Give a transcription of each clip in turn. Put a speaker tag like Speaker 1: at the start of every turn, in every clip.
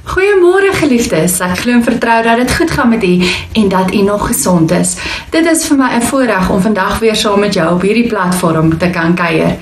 Speaker 1: Goeiemôre geliefdes, ek glo en vertrou dat dit goed gaan met u en dat u nog gesond is. Dit is vir my 'n voorreg om vandag weer saam met jou op hierdie platform te kan kuier.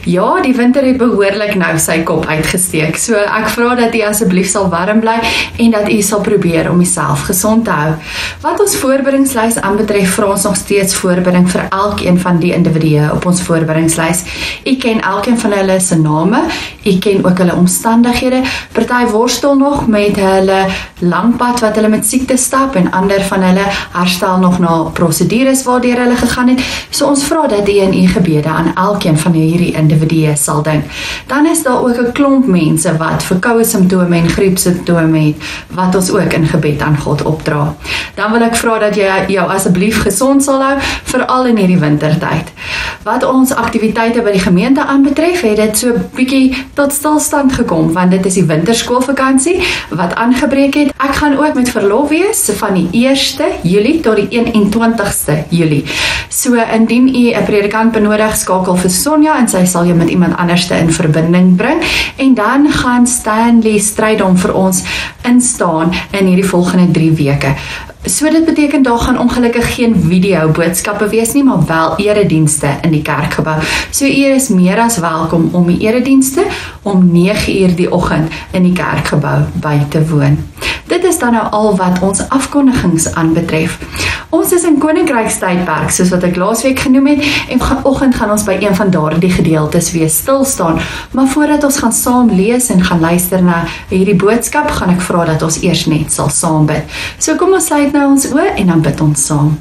Speaker 1: Ja, die winter het behoorlik nou sy kop uitgesteek, so ek vra dat u asseblief sal warm bly en dat u sal probeer om jouself gesond te hou. Wat ons voorbereidingslys aanbetref, vra ons nog steeds voorbereiding vir elkeen van die individue op ons voorbereidingslys. U ken elkeen van hulle se name, u ken ook hulle omstandighede, party worstel nog met hulle lang pad wat hulle met siekte stap en ander van hulle herstel nog na prosedures waardeur hulle gegaan het. So ons vra dat u in u gebede aan elkeen van hierdie individue sal dink. Dan is daar ook 'n klomp mense wat verkoue simptome en griepsimptome het, wat ons ook in gebed aan God opdra. Dan wil ek vra dat jy jou asseblief gesond sal hou, veral in hierdie wintertyd. Wat ons aktiwiteite by die gemeente aanbetref, het dit so bietjie tot stilstand gekom, want dit is die winterskoolvakansie wat aangebreek het. Ek gaan ook met verlof wees van die 1ste Julie tot die 21ste Julie. So indien u 'n predikant benodig, skakel vir Sonja en sy sal jou met iemand anderste in verbinding bring. En dan gaan Stanley Strydom vir ons instaan in hierdie volgende 3 weke. So dit beteken daar gaan ongelukkig geen video boodskappe wees nie, maar wel eredienste in die kerkgebou. So u is meer as welkom om die eredienste om 9:00 die oggend in die kerkgebou by te woon. Dit is dan nou al wat ons afkondigings aanbetref. Ons is in Koninkrykstydperk, soos wat ek laasweek genoem het, en vanoggend gaan ons by een van daardie gedeeltes weer stil staan. Maar voordat ons gaan saam lees en gaan luister na hierdie boodskap, gaan ek vra dat ons eers net sal saam bid. So kom ons sluit nou ons oë en dan bid ons saam.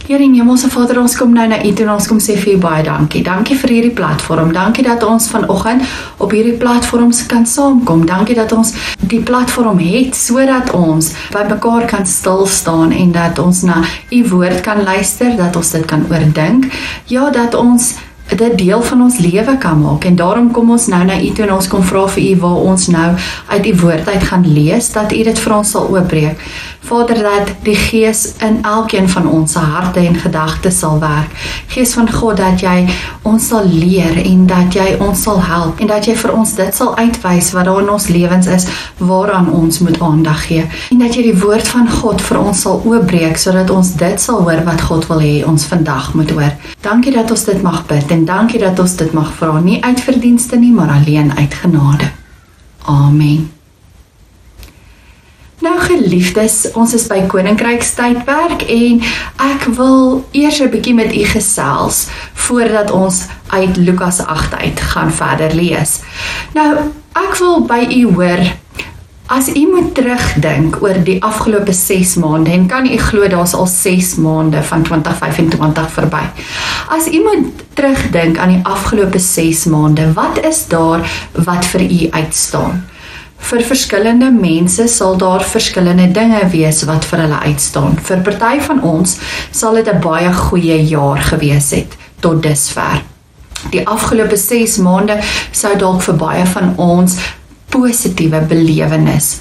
Speaker 1: Here en Hemelse Vader, ons kom nou na U toe en ons kom sê vir U baie dankie. Dankie vir hierdie platform. Dankie dat ons vanoggend op hierdie platforms kan saamkom. Dankie dat ons die platform het sodat ons by mekaar kan stil staan en dat ons na U woord kan luister, dat ons dit kan oordink. Ja, dat ons dit deel van ons lewe kan maak en daarom kom ons nou na U toe en ons kom vra vir U waar ons nou uit U woord uit gaan lees, dat U dit vir ons sal oopbreek. Vader, dat die Gees in elkeen van ons se harte en gedagtes sal werk. Gees van God, dat jy ons sal leer en dat jy ons sal help en dat jy vir ons dit sal uitwys wat daar in ons lewens is, waaraan ons moet aandag gee. En dat jy die woord van God vir ons sal oopbreek, sodat ons dit sal hoor wat God wil hê ons vandag moet hoor. Dankie dat ons dit mag bid en dankie dat ons dit mag vra, nie uit verdienste nie, maar alleen uit genade. Amen. Nou geliefdes, ons is by Koninkrykstydperk en ek wil eers 'n bietjie met u gesels voordat ons uit Lukas 8 uit gaan verder lees. Nou, ek wil by u hoor, as u moet terugdink oor die afgelope 6 maande, en kan u glo daar's al 6 maande van 2025 verby. As u moet terugdink aan die afgelope 6 maande, wat is daar wat vir u uitstaan? Vir verskillende mense sal daar verskillende dinge wees wat vir hulle uitstaan. Vir party van ons sal dit 'n baie goeie jaar gewees het tot dusver. Die afgelope 6 maande sou dalk vir baie van ons positiewe belewenis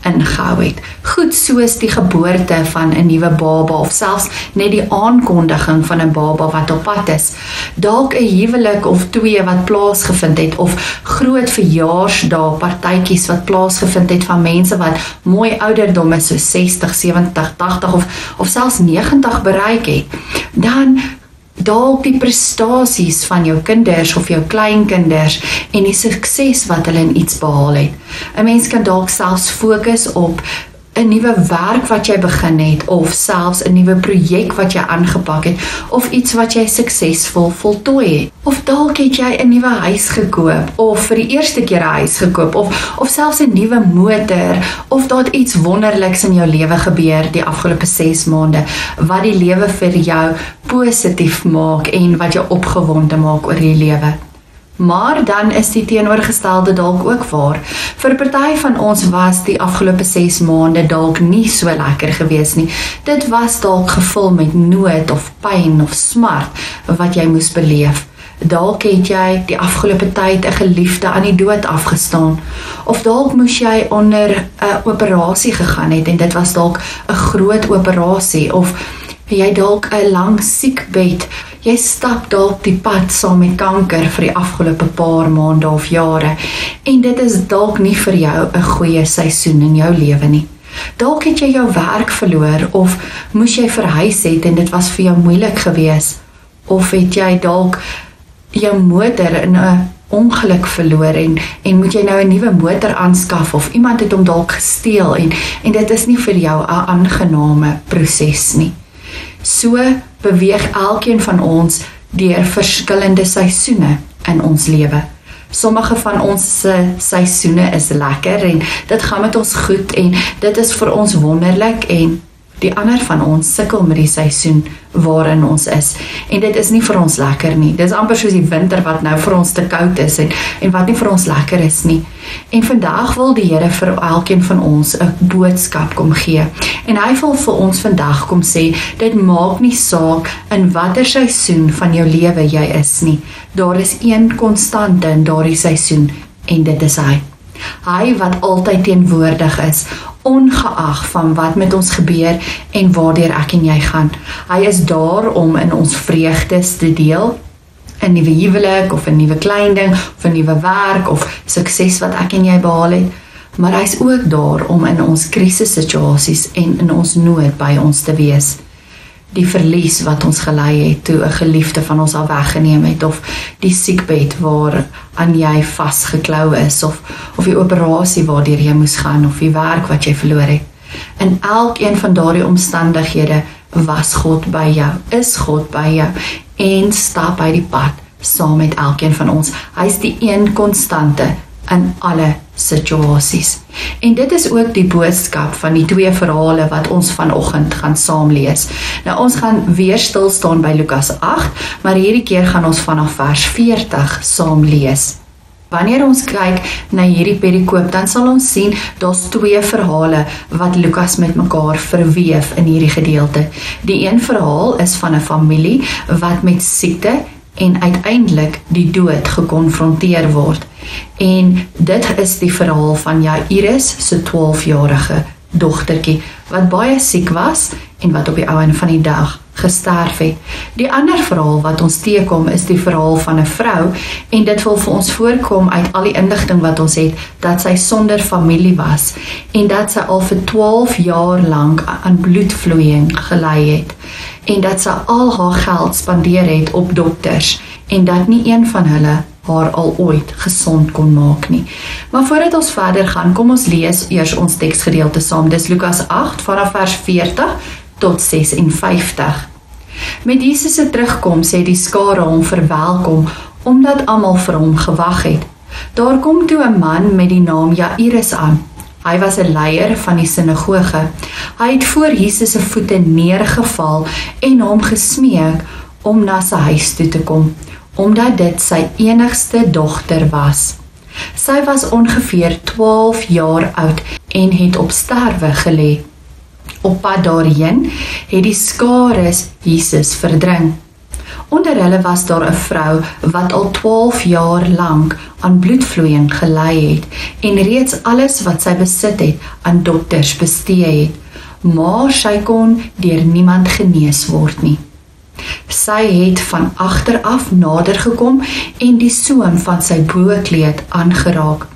Speaker 1: ingehou het. Goed soos die geboorte van 'n nuwe baba of selfs net die aankondiging van 'n baba wat op pad is. Dalk 'n huwelik of 2 wat plaasgevind het of groot verjaarsdae partytjies wat plaasgevind het van mense wat mooi ouderdomme so 60, 70, 80 of selfs 90 bereik het. Dan dalk die prestasies van jou kinders of jou kleinkinders en die sukses wat hulle in iets behaal het. 'n Mens kan dalk selfs fokus op 'n nuwe werk wat jy begin het of selfs 'n nuwe projek wat jy aangepak het of iets wat jy suksesvol voltooi het. Of dalk het jy 'n nuwe huis gekoop of vir die eerste keer 'n huis gekoop of selfs 'n nuwe motor of daar iets wonderliks in jou lewe gebeur die afgelope 6 maande wat die lewe vir jou positief maak en wat jou opgewonde maak oor die lewe. Maar dan is die teenoorgestelde dalk ook waar. Vir party van ons was die afgelope 6 maande dalk nie so lekker gewees nie. Dit was dalk gevul met nood of pyn of smart wat jy moes beleef. Dalk het jy die afgelope tyd 'n geliefde aan die dood afgestaan. Of dalk moes jy onder 'n operasie gegaan het en dit was dalk 'n groot operasie of jy dalk 'n lang siekbed Jy stap dalk die pad saam met kanker vir die afgelope paar maande of jare en dit is dalk nie vir jou 'n goeie seisoen in jou lewe nie. Dalk het jy jou werk verloor of moes jy verhuis het en dit was vir jou moeilik geweest. Of het jy dalk jou motor in 'n ongeluk verloor en moet jy nou 'n nuwe motor aanskaf of iemand het hom dalk gesteel en dit is nie vir jou 'n aangename proses nie. So beweeg elkeen van ons deur verskillende seisoene in ons lewe. Sommige van ons seisoene is lekker en dit gaan met ons goed en dit is vir ons wonderlik en die ander van ons sukkel met die seisoen waarin ons is. En dit is nie vir ons lekker nie. Dit is amper soos die winter wat nou vir ons te koud is en wat nie vir ons lekker is nie. En vandag wil die Here vir elkeen van ons 'n boodskap kom gee. En hy wil vir ons vandag kom sê, dit maak nie saak in watter seisoen van jou lewe jy is nie. Daar is een konstante in daardie seisoen en dit is hy. Hy wat altyd teenwoordig is, ongeag van wat met ons gebeur en waardeur ek en jy gaan. Hy is daar om in ons vreugdes te deel, 'n nuwe huwelik of 'n nuwe klein ding of 'n nuwe werk of sukses wat ek en jy behaal het, maar hy is ook daar om in ons krisissituasies en in ons nood by ons te wees. Die verlies wat ons gelei het toe 'n geliefde van ons al weggeneem het of die siekbed waar aan jy vasgeklou is of die operasie waardeur jy moes gaan of die werk wat jy verloor het. In elkeen van daardie omstandighede was God by jou, is God by jou en stap hy die pad saam met elkeen van ons. Hy is die een konstante in alle situasies. En dit is ook die boodskap van die twee verhale wat ons vanoggend gaan saam lees. Nou ons gaan weer stil staan by Lukas 8, maar hierdie keer gaan ons vanaf vers 40 saam lees. Wanneer ons kyk na hierdie perikoop, dan sal ons sien daar's twee verhale wat Lukas met mekaar verweef in hierdie gedeelte. Die een verhaal is van 'n familie wat met siekte en uiteindelik die dood gekonfronteer word. En dit is die verhaal van Jairus se 12-jarige dogtertjie wat baie siek was en wat op die einde van die dag gesterf het. Die ander verhaal wat ons teekom is die verhaal van 'n vrou en dit wil vir ons voorkom uit al die inligting wat ons het dat sy sonder familie was en dat sy al vir 12 jaar lank aan bloedvloeiing gely het en dat sy al haar geld spandeer het op dokters en dat nie een van hulle haar al ooit gesond kon maak nie. Maar voordat ons verder gaan, kom ons lees eers ons teksgedeelte saam. Dis Lukas 8 vanaf vers 40 tot 56. Met Jesus se terugkom sê die skare hom verwelkom omdat almal vir hom gewag het. Daar kom toe 'n man met die naam Jairus aan. Hy was 'n leier van die sinagoge. Hy het voor Jesus se voete neergeval en hom gesmeek om na sy huis toe te kom, omdat dit sy enigste dogter was. Sy was ongeveer 12 jaar oud en het op sterwe gelê. Op pad daarheen het die skares Jesus verdring. Onder hulle was daar 'n vrou wat al 12 jaar lank aan bloedvloeiing gely het en reeds alles wat sy besit het aan dokters bestee het, maar sy kon deur niemand genees word nie. Sy het van agter af nader gekom en die soem van sy boekleed aangeraak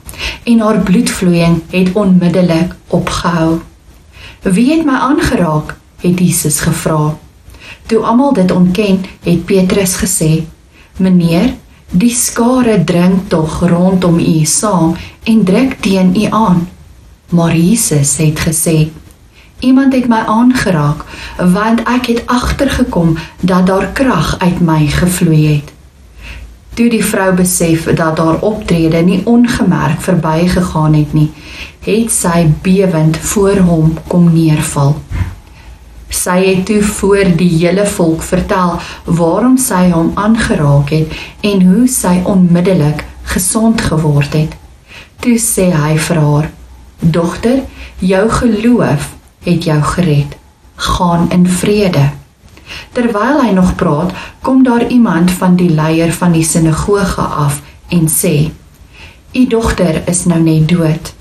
Speaker 1: en haar bloedvloeiing het onmiddellik opgehou. Wie het my aangeraak? Het Jesus gevra. Toe almal dit ontken, het Petrus gesê, Meneer, die skare dring tog rondom u saam en druk teen u aan. Maar Jesus het gesê, Iemand het my aangeraak, want ek het agtergekom dat daar krag uit my gevloei het. Toe die vrou besef dat haar optrede nie ongemerk verbygegaan het nie, het sy bewend voor hom kom neerval. Sy het toe voor die hele volk vertel waarom sy hom aangeraak het en hoe sy onmiddellik gesond geword het. Toe sê hy vir haar, Dogter, jou geloof het jou gered. Gaan in vrede. Terwyl hy nog praat, kom daar iemand van die leier van die sinagoge af en sê, U dogter is nou net dood.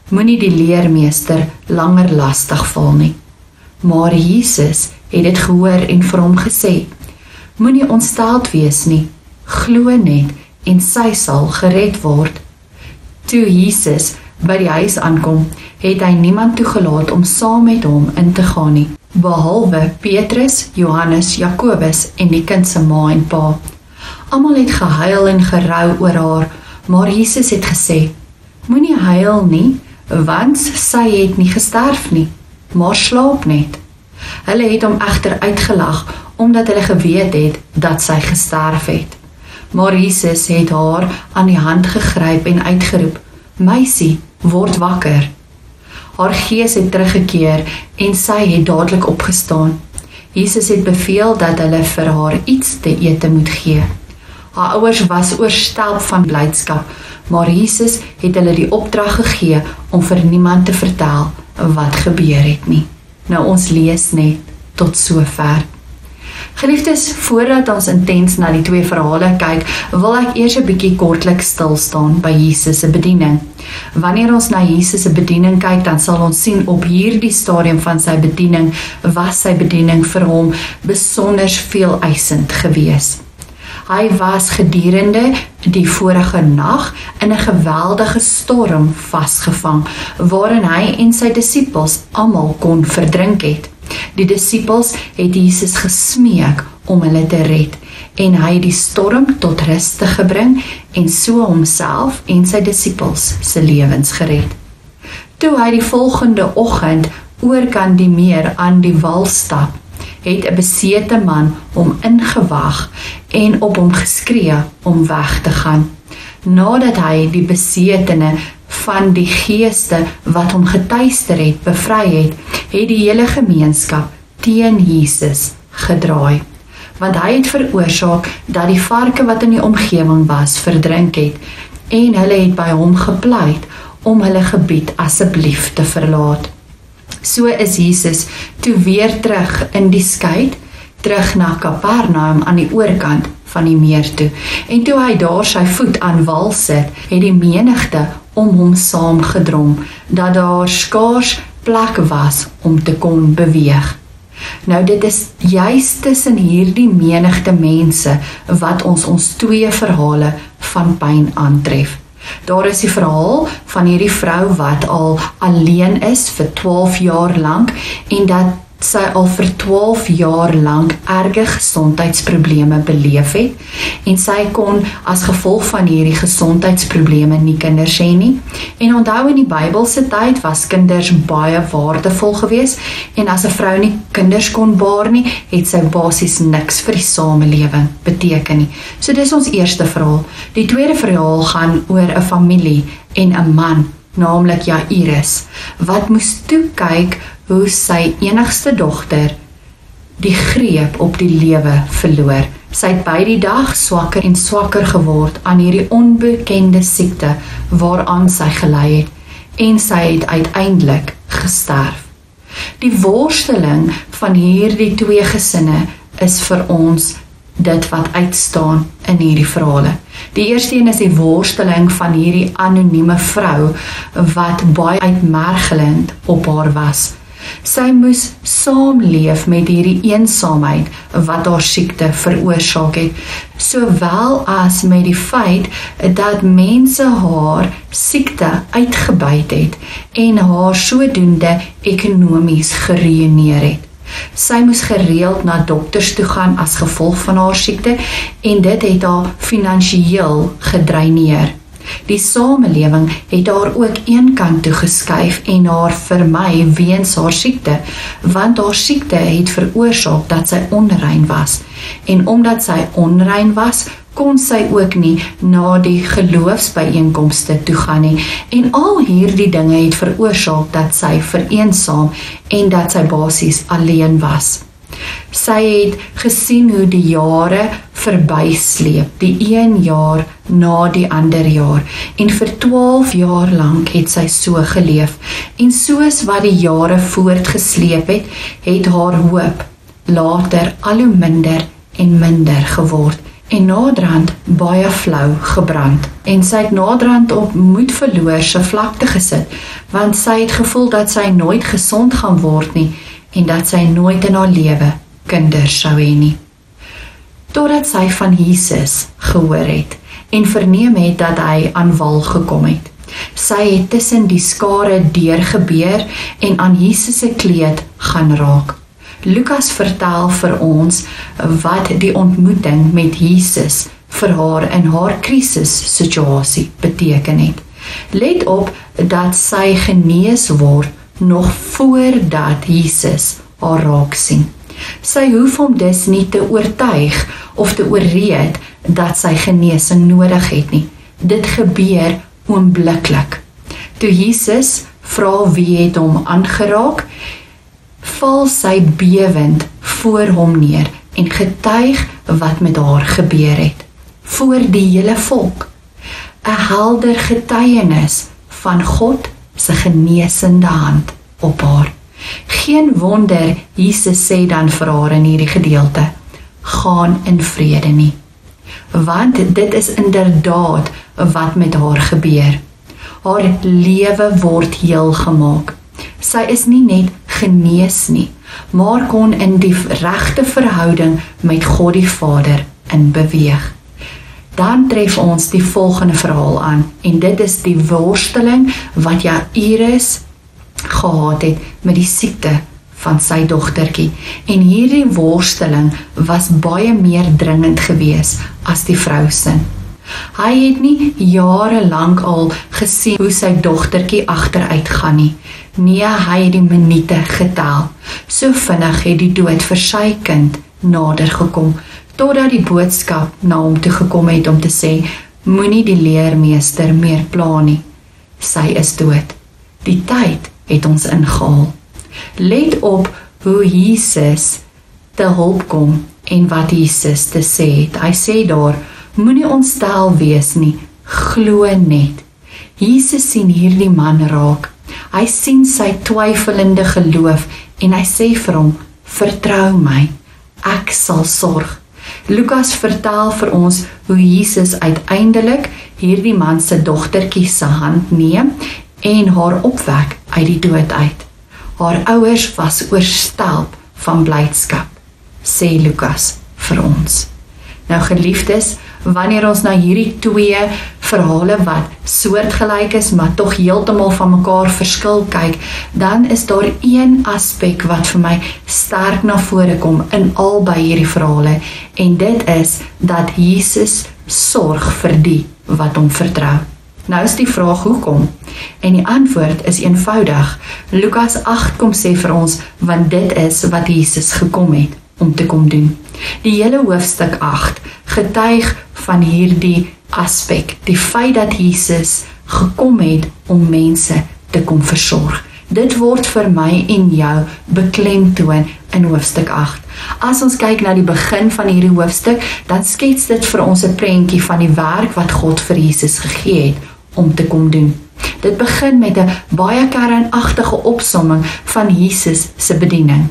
Speaker 1: Moenie die leermeester langer lastig val nie. Maar Jesus het dit gehoor en vir hom gesê, Moenie ontsteld wees nie, glo net en sy sal gered word. Toe Jesus by die huis aankom, het hy niemand toegelaat om saam met hom in te gaan nie, behalwe Petrus, Johannes, Jakobus en die kind se ma en pa. Almal het gehuil en gerou oor haar, maar Jesus het gesê, moenie huil nie, want sy het nie gesterf nie, maar slaap net. Hulle het hom egter uitgelag, omdat hulle geweet het dat sy gesterf het. Maar Jesus het haar aan die hand gegryp en uitgeroep, meisie, word wakker. Haar gees het teruggekeer en sy het dadelik opgestaan. Jesus het beveel dat hulle vir haar iets te ete moet gee. Haar ouers was oorstelp van blydskap, maar Jesus het hulle die opdrag gegee om vir niemand te vertel wat gebeur het nie. Nou ons lees net tot sover. Geliefdes, voordat ons intens na die twee verhale kyk, wil ek eers 'n bietjie kortliks stil staan by Jesus se bediening. Wanneer ons na Jesus se bediening kyk, dan sal ons sien op hierdie stadium van sy bediening, was sy bediening vir hom besonder veel eisend gewees. Hy was gedurende die vorige nag in 'n geweldige storm vasgevang, waarin hy en sy disippels almal kon verdrink het. Die disippels het Jesus gesmeek om hulle te red, en hy het die storm tot rus te gebring en so homself en sy disippels se lewens gered. Toe hy die volgende oggend oor kan die meer aan die wal stap, het 'n besete man hom ingewag en op hom geskree om weg te gaan. Nadat hy die besetene van die geeste wat hom getuister het, bevry het, het die hele gemeenskap teen Jesus gedraai. Want hy het veroorsaak dat die varke wat in die omgewing was, verdrink het, en hulle het by hom gepleit om hulle gebied asseblief te verlaat. So is Jesus toe weer terug in die skei, terug na Kapernaum aan die oorkant van die meer toe. En toe hy daar sy voet aan wal sit, het die menigte om hom saamgedrom, dat daar skaars plek was om te kon beweeg. Nou dit is juist tussen hierdie menigte mense wat ons twee verhale van pyn aantref. Daar is die verhaal van hierdie vrou wat al alleen is vir 12 jaar lank en dat sy al vir 12 jaar lank erge gesondheidsprobleme beleef het en sy kon as gevolg van hierdie gesondheidsprobleme nie kinders hê nie. En onthou in die Bybelse tyd was kinders baie waardevol geweest en as 'n vrou nie kinders kon baar nie, het sy basies niks vir die samelewing beteken nie. So dis ons eerste verhaal. Die tweede verhaal gaan oor 'n familie en 'n man, naamlik Jairus, wat moes toe kyk hoe sy enigste dogter die greep op die lewe verloor. Sy het by die dag swakker en swakker geword aan hierdie onbekende siekte waaraan sy gelei het en sy het uiteindelik gesterf. Die worsteling van hierdie twee gesinne is vir ons dit wat uitstaan in hierdie verhale. Die eerste een is die worsteling van hierdie anonieme vrou wat baie uitmergelend op haar was. Sy moes saamleef met hierdie eensaamheid wat haar siekte veroorsaak het, sowel as met die feit dat mense haar siekte uitgebuit het en haar sodoende ekonomies geruïneer het. Sy moes gereeld na dokters toe gaan as gevolg van haar siekte en dit het haar finansiëel gedreineer. Die samelewing het haar ook een kant toe geskuif en haar vermy weens haar siekte, want haar siekte het veroorsaak dat sy onrein was. En omdat sy onrein was, kon sy ook nie na die geloofsbyeenkomste toe gaan nie. En al hierdie dinge het veroorsaak dat sy vereensaam en dat sy basies alleen was. Sy het gesien hoe die jare verbysleep, die een jaar na die ander jaar, en vir 12 jaar lank het sy so geleef, en soos wat die jare voortgesleep het, het haar hoop later al hoe minder en minder geword, en naderhand baie flou gebrand, en sy het naderhand op moedverloorse vlakte gesit, want sy het gevoel dat sy nooit gesond gaan word nie, en dat sy nooit in haar lewe kinders sou hê nie. totdat sy van Jesus gehoor het en verneem het dat hy aan wal gekom het. Sy het tussen die skare deurgebeur en aan Jesus se kleed gaan raak. Lukas vertel vir ons wat die ontmoeting met Jesus vir haar in haar krisissituasie beteken het. Let op dat sy genees word nog voordat Jesus haar raak sien. Sy hoef hom dus nie te oortuig of te oorreed dat sy genesing nodig het nie. Dit gebeur oombliklik. Toe Jesus vra wie het hom aangeraak, val sy bewend voor hom neer en getuig wat met haar gebeur het. Voor die hele volk. 'n helder getuienis van God se genesende hand op haar. Geen wonder Jesus sê dan vir haar in hierdie gedeelte, gaan in vrede nie. Want dit is inderdaad wat met haar gebeur. Haar lewe word heel gemaak. Sy is nie net genees nie, maar kon in die regte verhouding met God die Vader in beweeg. Dan tref ons die volgende verhaal aan, en dit is die worsteling wat Jairus gehad het met die siekte van sy dogtertjie. En hierdie worsteling was baie meer dringend gewees as die vrou se. Hy het nie jare lank al gesien hoe sy dogtertjie agteruit gaan nie. Nee, hy het die minute getel. So vinnig het die dood vir sy kind nader gekom, totdat die boodskap na hom toe gekom het om te sê, moenie die leermeester meer pla nie. Sy is dood. Die tyd het ons ingehaal. Let op hoe Jesus te hulp kom en wat Jesus te sê het. Hy sê daar, moenie ontstel wees nie, glo net. Jesus sien hierdie man raak. Hy sien sy twyfelende geloof en hy sê vir hom, vertrou my, ek sal sorg. Lukas vertel vir ons hoe Jesus uiteindelik hierdie man se dogtertjie se hand neem en haar opwek uit die dood uit. Haar ouers was oorstelp van blydskap, sê Lukas vir ons. Nou geliefdes, wanneer ons na hierdie twee verhale wat soortgelyk is, maar tog heeltemal van mekaar verskil kyk, dan is daar een aspek wat vir my sterk na vore kom in albei hierdie verhale, en dit is dat Jesus sorg vir die wat hom vertrou. Nou is die vraag hoekom? En die antwoord is eenvoudig. Lukas 8 kom sê vir ons, want dit is wat Jesus gekom het om te kom doen. Die hele hoofstuk 8 getuig van hierdie aspek, die feit dat Jesus gekom het om mense te kom versorg. Dit word vir my en jou beklemtoon in hoofstuk 8. As ons kyk na die begin van hierdie hoofstuk, dan skets dit vir ons 'n prentjie van die werk wat God vir Jesus gegee het om te kom doen. Dit begin met 'n baie kernagtige opsomming van Jesus se bediening.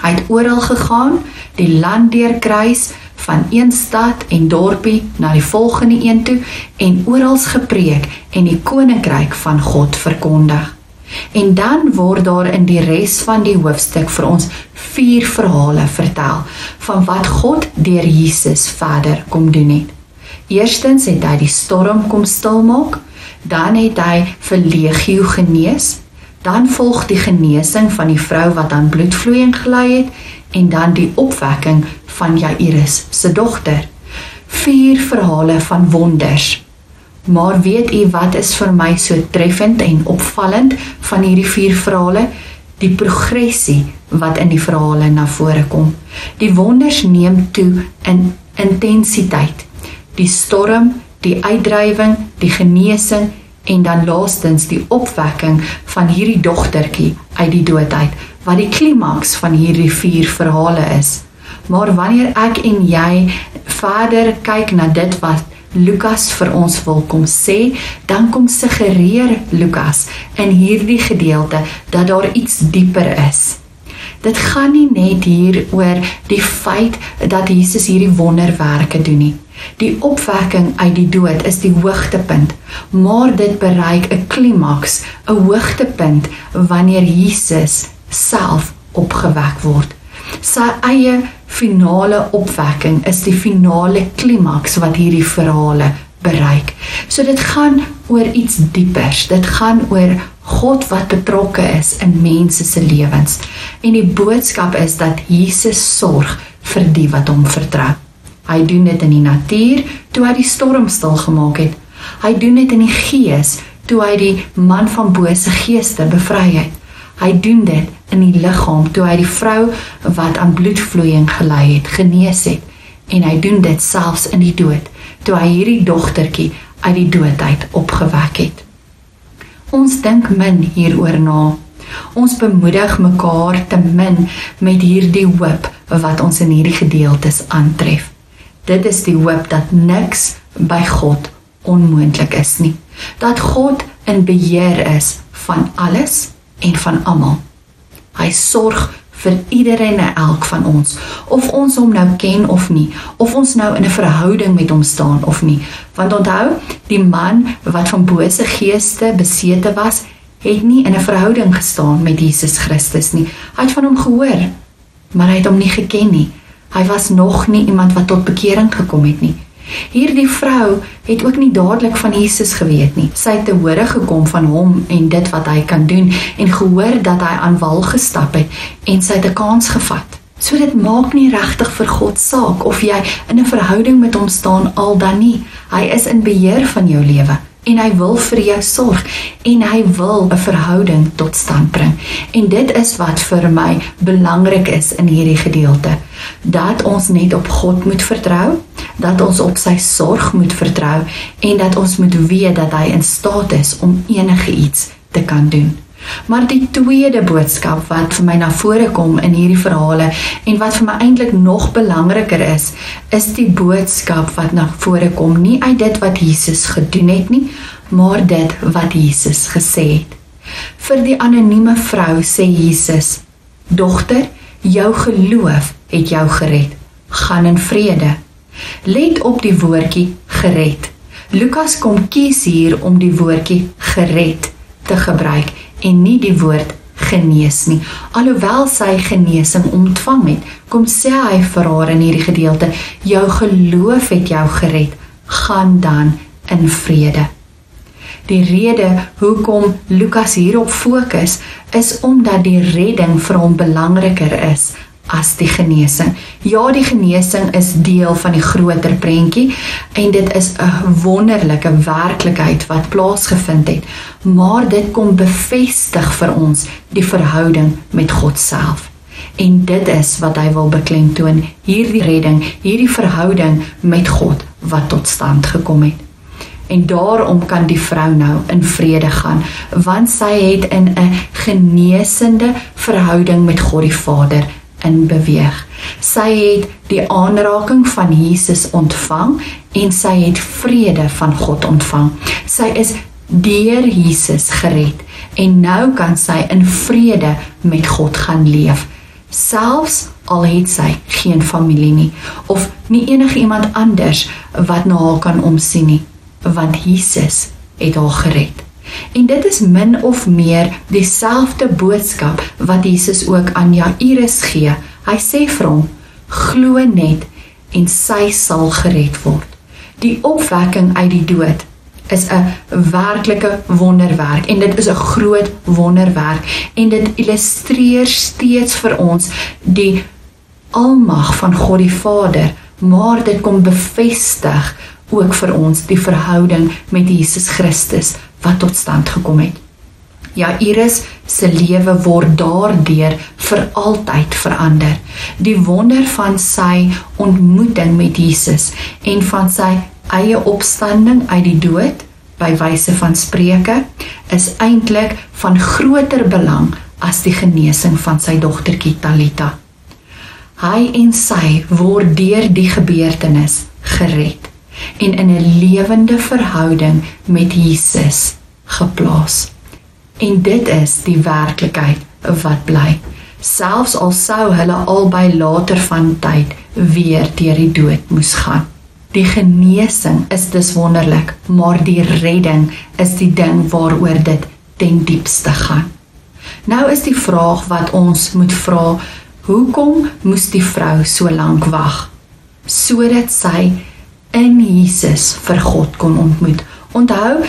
Speaker 1: Hy het oral gegaan, die land deurkruis, van een stad en dorpie na die volgende een toe, en orals gepreek en die koninkryk van God verkondig. En dan word daar in die res van die hoofstuk vir ons 4 verhale vertel, van wat God deur Jesus verder kom doen het. Eerstens het hy die storm kom stilmaak, dan het hy vir legio genees, dan volg die genesing van die vrou wat aan bloedvloeiing gely het, en dan die opwekking van Jairus se dogter. 4 verhale van wonders. Maar weet u wat is vir my so treffend en opvallend van hierdie 4 verhale? Die progressie wat in die verhale na vore kom. Die wonders neem toe in intensiteit. Die storm, die uitdrywing, die genesing en dan laastens die opwekking van hierdie dogtertjie uit die dood uit, wat die klimaks van hierdie 4 verhale is. Maar wanneer ek en jy verder kyk na dit wat Lukas vir ons wil kom sê, dan kom suggereer Lukas in hierdie gedeelte dat daar iets dieper is. Dit gaan nie net hier oor die feit dat Jesus hierdie wonderwerke doen nie. Die opwekking uit die dood is die hoogtepunt, maar dit bereik 'n klimaks, 'n hoogtepunt wanneer Jesus self opgewek word. Sy eie finale opwekking, is die finale klimaks wat hierdie verhale bereik. So dit gaan oor iets diepers, dit gaan oor God wat betrokke is in mense se lewens. En die boodskap is dat Jesus sorg vir die wat hom vertrou. Hy doen dit in die natuur, toe hy die storm stil gemaak het. Hy doen dit in die gees, toe hy die man van bose geeste bevry het. Hy doen dit in die liggaam, toe hy die vrou wat aan bloedvloeiing gely het, genees het. En hy doen dit selfs in die dood, toe hy hierdie dogtertjie uit die doodheid opgewek het. Ons dink min hieroor na. Ons bemoedig mekaar te min met hierdie hoop wat ons in hierdie gedeeltes aantref. Dit is die hoop dat niks by God onmoontlik is nie. Dat God in beheer is van alles en van almal. Hy sorg vir iedereen en elk van ons, of ons hom nou ken of nie, of ons nou in 'n verhouding met hom staan of nie. Want onthou, die man wat van bose geeste besete was, het nie in 'n verhouding gestaan met Jesus Christus nie. Hy het van hom gehoor, maar hy het hom nie geken nie. Hy was nog nie iemand wat tot bekering gekom het nie. Hierdie vrou het ook nie dadelik van Jesus geweet nie. Sy het te hore gekom van hom en dit wat hy kan doen, en gehoor dat hy aan wal gestap het, en sy het 'n kans gevat. So dit maak nie regtig vir God saak of jy in 'n verhouding met hom staan al dan nie. Hy is in beheer van jou lewe, en hy wil vir jou sorg, en hy wil 'n verhouding tot stand bring. En dit is wat vir my belangrik is in hierdie gedeelte, dat ons net op God moet vertrou, dat ons op sy sorg moet vertrou, en dat ons moet weet dat hy in staat is om enige iets te kan doen. Maar die tweede boodskap wat vir my na vore kom in hierdie verhale, en wat vir my eintlik nog belangriker is die boodskap wat na vore kom, nie uit dit wat Jesus gedoen het nie, maar dit wat Jesus gesê het. Vir die anonieme vrou sê Jesus: "Dogter, jou geloof het jou gered. Gaan in vrede." Let op die woordjie gered. Lukas kom kies hier om die woordjie gered te gebruik en nie die woord genees nie. Alhoewel sy genesing ontvang het, kom sê hy vir haar in hierdie gedeelte: "Jou geloof het jou gered. Gaan dan in vrede." Die rede hoekom Lukas hierop fokus, is omdat die redding vir hom belangriker is as die genesing. Ja, die genesing is deel van die groter prentjie, en dit is 'n wonderlike werklikheid wat plaasgevind het, maar dit kom bevestig vir ons die verhouding met God self. En dit is wat hy wil beklemtoon, hierdie redding, hierdie verhouding met God wat tot stand gekom het. En daarom kan die vrou nou in vrede gaan, want sy het in 'n genesende verhouding met God die Vader in beweeg. Sy het die aanraking van Jesus ontvang, en sy het vrede van God ontvang. Sy is deur Jesus gered, en nou kan sy in vrede met God gaan leef, selfs al het sy geen familie nie, of nie enige iemand anders wat na haar kan omsien nie, want Jesus het haar gered. En dit is min of meer dieselfde boodskap wat Jesus ook aan Jairus gee. Hy sê vir hom: "Glo net en sy sal gered word." Die opwekking uit die dood is 'n werklike wonderwerk, en dit is 'n groot wonderwerk, en dit illustreer steeds vir ons die almag van God die Vader, maar dit kom bevestig ook vir ons die verhouding met Jesus Christus wat tot stand gekom het. Jairus se lewe word daardeur vir altyd verander. Die wonder van sy ontmoeting met Jesus en van sy eie opstanding uit die dood, by wyse van Spreuke, is eintlik van groter belang as die genesing van sy dogtertjie Talita. Hy en sy word deur die gebeurtenis gered en in 'n lewende verhouding met Jesus geplaas. En dit is die werklikheid wat bly. Selfs al sou hulle albei later van tyd weer deur die dood moes gaan. Die genesing is dus wonderlik, maar die redding is die ding waaroor dit ten diepste gaan. Nou is die vraag wat ons moet vra, Hoekom moes die vrou so lank wag? Sodat sy in Jesus vir God kon ontmoet. Onthou,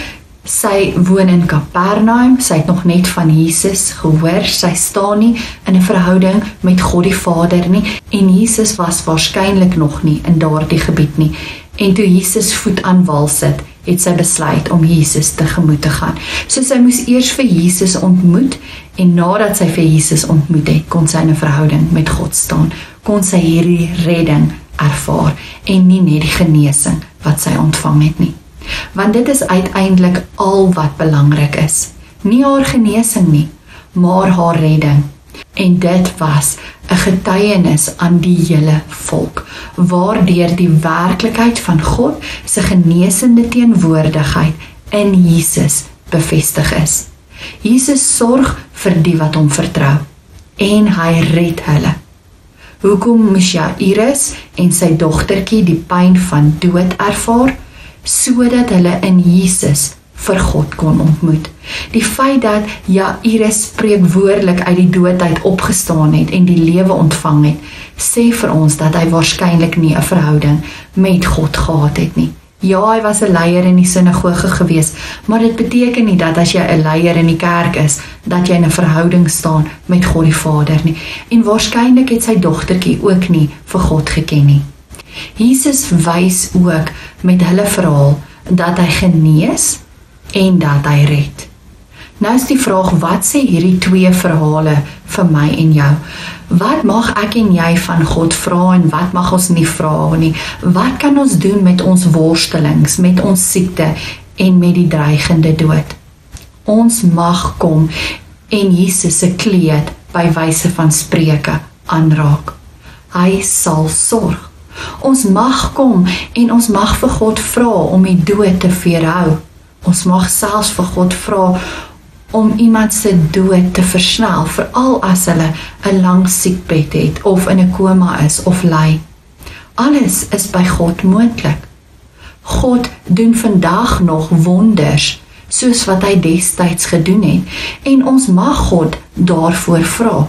Speaker 1: sy woon in Kapernaum, sy het nog net van Jesus gehoor, sy staan nie in 'n verhouding met God die Vader nie, en Jesus was waarskynlik nog nie in daardie gebied nie. En toe Jesus voet aan wal sit, het sy besluit om Jesus tegemoet te gaan. So sy moes eers vir Jesus ontmoet, en nadat sy vir Jesus ontmoet het, kon sy in 'n verhouding met God staan, kon sy hierdie redding ervaar, en nie net die genesing wat sy ontvang het nie. Want dit is uiteindelik al wat belangrik is. Nie haar genesing nie, maar haar redding. En dit was 'n getuienis aan die hele volk, waardeur die werklikheid van God se genesende teenwoordigheid in Jesus bevestig is. Jesus sorg vir die wat hom vertrou, en hy red hulle. Hoekom moes Jairus en sy dogtertjie die pyn van dood ervaar? Sodat hulle in Jesus vir God kon ontmoet. Die feit dat Jairus spreekwoordelik uit die dood uit opgestaan het en die lewe ontvang het, sê vir ons dat hy waarskynlik nie 'n verhouding met God gehad het nie. Ja, hy was 'n leier in die sinagoge gewees, maar dit beteken nie dat as jy 'n leier in die kerk is, dat jy in 'n verhouding staan met God die Vader nie. En waarskynlik het sy dogtertjie ook nie vir God geken nie. Jesus wys ook met hulle verhaal dat hy genees en dat hy red. Nou is die vraag, wat sê hierdie twee verhale vir my en jou? Wat mag ek en jy van God vra en wat mag ons nie vra nie? Wat kan ons doen met ons worstelings, met ons siekte en met die dreigende dood? Ons mag kom en Jesus se kleed by wyse van Spreuke aanraak. Hy sal sorg. Ons mag kom en ons mag vir God vra om die dood te weerhou. Ons mag selfs vir God vra om iemand se dood te versnel, veral as hulle 'n lang siekbed het of in 'n koma is of ly. Alles is by God moontlik. God doen vandag nog wonders, soos wat hy destyds gedoen het, en ons mag God daarvoor vra.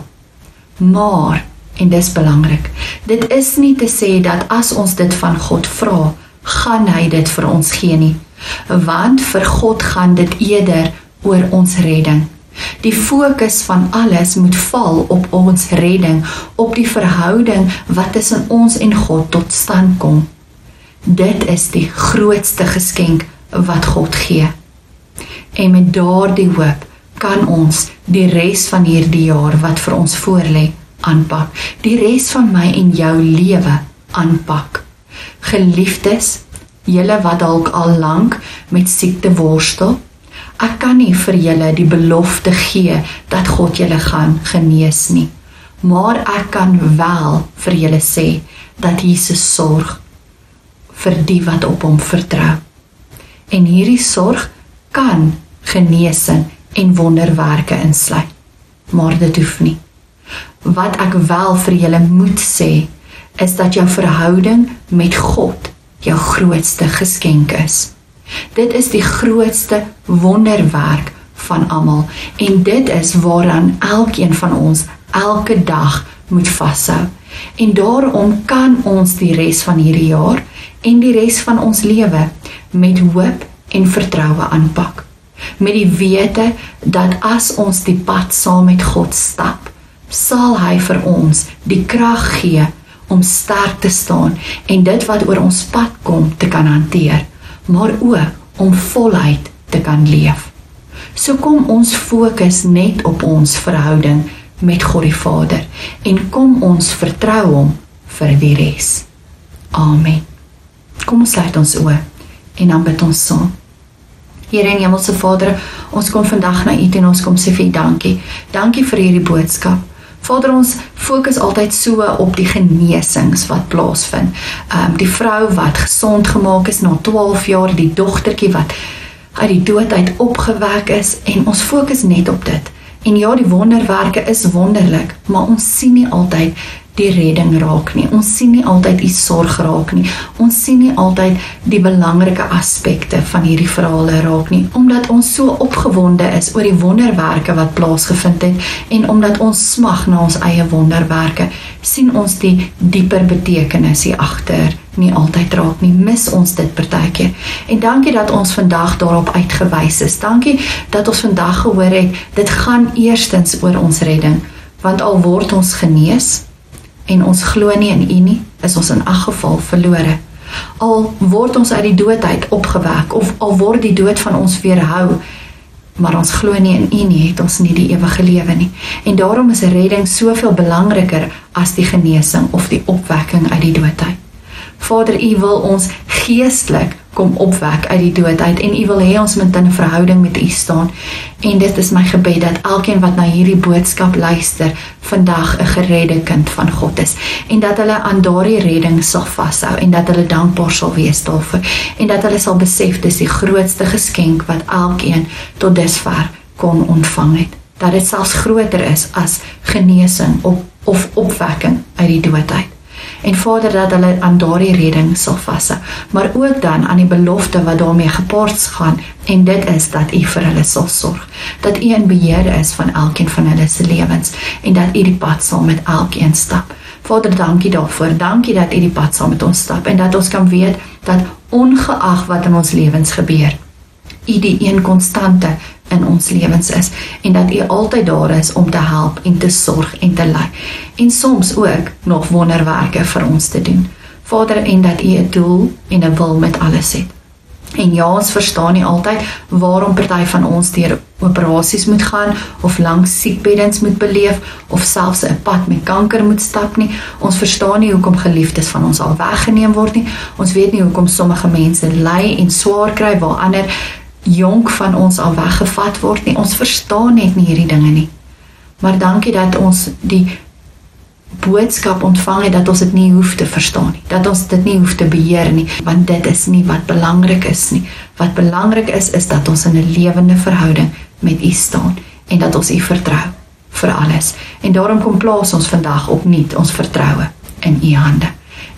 Speaker 1: Maar, en dis belangrik, dit is nie te sê dat as ons dit van God vra, gaan hy dit vir ons gee nie. Want vir God gaan dit eerder oor ons redding. Die fokus van alles moet val op ons redding, op die verhouding wat tussen ons en God tot stand kom. Dit is die grootste geskenk wat God gee. En met daardie hoop kan ons die res van hierdie jaar wat vir ons voorlê aanpak. Die res van my en jou lewe aanpak. Geliefdes, julle wat dalk al lank met siekte worstel, ek kan nie vir julle die belofte gee dat God julle gaan genees nie, maar ek kan wel vir julle sê dat Jesus sorg vir die wat op hom vertrou. En hierdie sorg kan genesing en wonderwerke insluit, maar dit hoef nie. Wat ek wel vir julle moet sê, is dat jou verhouding met God jou grootste geskenk is. Dit is die grootste wonderwerk van almal, en dit is waaraan elkeen van ons elke dag moet vashou. En daarom kan ons die res van hierdie jaar en die res van ons lewe met hoop en vertroue aanpak. Met die wete dat as ons die pad saam met God stap, sal hy vir ons die krag gee om sterk te staan en dit wat oor ons pad kom te kan hanteer, maar ook om voluit te kan leef. So kom ons fokus net op ons verhouding met God die Vader en kom ons vertrou hom vir die res. Amen. Kom ons sluit ons oë en dan bid ons saam. Here en Hemelse Vader, ons kom vandag na U en ons kom sê vir U dankie. Dankie vir hierdie boodskap. Vader, ons fokus altyd so op die genesings wat plaasvind. Die vrou wat gesond gemaak is na 12 jaar, die dogtertjie wat uit die dood uit opgewek is, en ons fokus net op dit. En ja, die wonderwerke is wonderlik, maar ons sien nie altyd die redding raak nie. Ons sien nie altyd die sorg raak nie. Ons sien nie altyd die belangrike aspekte van hierdie verhale raak nie, omdat ons so opgewonde is oor die wonderwerke wat plaasgevind het en omdat ons smag na ons eie wonderwerke, sien ons die dieper betekenis hier agter nie altyd raak nie, mis ons dit partykeer. En dankie dat ons vandag daarop uitgewys is. Dankie dat ons vandag gehoor het, dit gaan eerstens oor ons redding, want al word ons genees en ons glo nie in U nie, is ons in elk geval verlore. Al word ons uit die dood uit opgewek, of al word die dood van ons weerhou, maar ons glo nie in U nie, het ons nie die ewige lewe nie. En daarom is redding soveel belangriker as die genesing of die opwekking uit die dood uit. Vader, U wil ons geestelik kom opwek uit die dood uit en U wil hê ons moet in 'n verhouding met U staan. En dit is my gebed dat elkeen wat na hierdie boodskap luister, vandag 'n geredde kind van God is en dat hulle aan daardie redding sal vashou en dat hulle dankbaar sal wees daarvoor en dat hulle sal besef dis die grootste geskenk wat elkeen tot dusver kon ontvang het. Dat dit selfs groter is as genesing of opwekking uit die dood uit. En Vader, dat hulle aan daardie redding sal vashou, maar ook dan aan die belofte wat daarmee gepaard gaan, en dit is dat U vir hulle sal sorg, dat U in beheer is van elkeen van hulle se lewens, en dat U die pad sal met elkeen stap. Vader, dankie daarvoor, dankie dat U die pad sal met ons stap, en dat ons kan weet, dat ongeag wat in ons lewens gebeur, U die een konstante in ons lewens is, en dat U altyd daar is om te help en te sorg en te lei, en soms ook nog wonderwerke vir ons te doen. Vader, en dat U 'n doel en 'n wil met alles het. En ja, ons verstaan nie altyd waarom party van ons deur operasies moet gaan, of langs siekbeddens moet beleef, of selfs 'n pad met kanker moet stap nie. Ons verstaan nie hoekom geliefdes van ons al weggeneem word nie. Ons weet nie hoekom sommige mense ly en swaar kry, waar ander jonk van ons al weggevat word nie. Ons verstaan net nie hierdie dinge nie. Maar dankie dat ons die boodskap ontvang het, dat ons dit nie hoef te verstaan nie, dat ons dit nie hoef te beheer nie, want dit is nie wat belangrik is nie. Wat belangrik is dat ons in 'n lewende verhouding met U staan, en dat ons U vertrou vir alles. En daarom kom plaas ons vandag opnuut ons vertroue in U hande.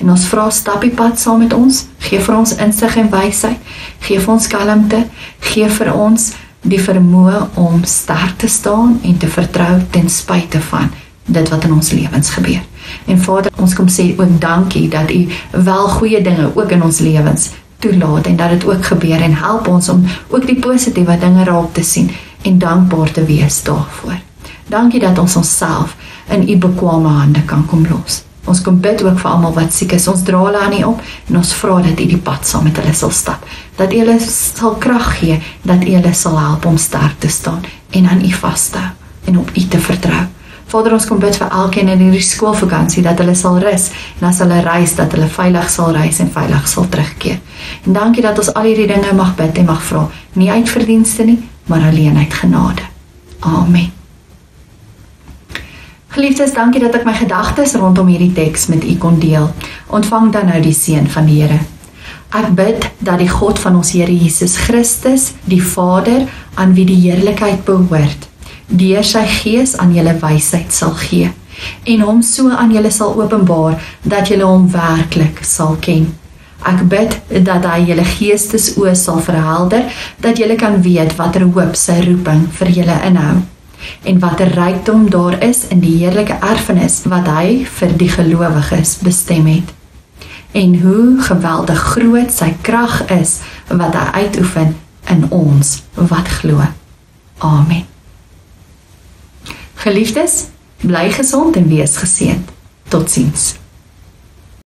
Speaker 1: En ons vra, stap die pad saam met ons, gee vir ons insig en wysheid, gee vir ons kalmte, gee vir ons die vermoë om sterk te staan en te vertrou ten spyte van dit wat in ons lewens gebeur. En Vader, ons kom sê ook dankie dat U wel goeie dinge ook in ons lewens toelaat en dat dit ook gebeur, en help ons om ook die positiewe dinge raak te sien en dankbaar te wees daarvoor. Dankie dat ons onsself in U bekwame hande kan kom los. Ons kom bid ook vir almal wat siek is. Ons dra hulle aan U op en ons vra dat U die pad saam met hulle sal stap. Dat U hulle sal krag gee, dat U hulle sal help om sterk te staan en aan U vas te hou en op U te vertrou. Vader, ons kom bid vir elkeen in hierdie skoolvakansie, dat hulle sal rus, en as hulle reis, dat hulle veilig sal reis en veilig sal terugkeer. En dankie dat ons al hierdie dinge mag bid en mag vra, nie uit verdienste nie, maar alleen uit genade. Amen. Geliefdes, dankie dat ek my gedagtes rondom hierdie teks met U kon deel. Ontvang dan nou die seën van die Here. Ek bid dat die God van ons Here Jesus Christus, die Vader, aan wie die heerlikheid behoort, deur sy Gees aan julle wysheid sal gee, en hom so aan julle sal openbaar, dat julle hom werklik sal ken. Ek bid dat hy julle geestesoë sal verhelder, dat julle kan weet watter hoop sy roeping vir julle inhou, en watter rykdom daar is in die heerlike erfenis wat hy vir die gelowiges bestem het, en hoe geweldig groot sy krag is wat hy uitoefen in ons wat glo. Amen. Geliefdes, bly gesond en wees geseënd. Totsiens.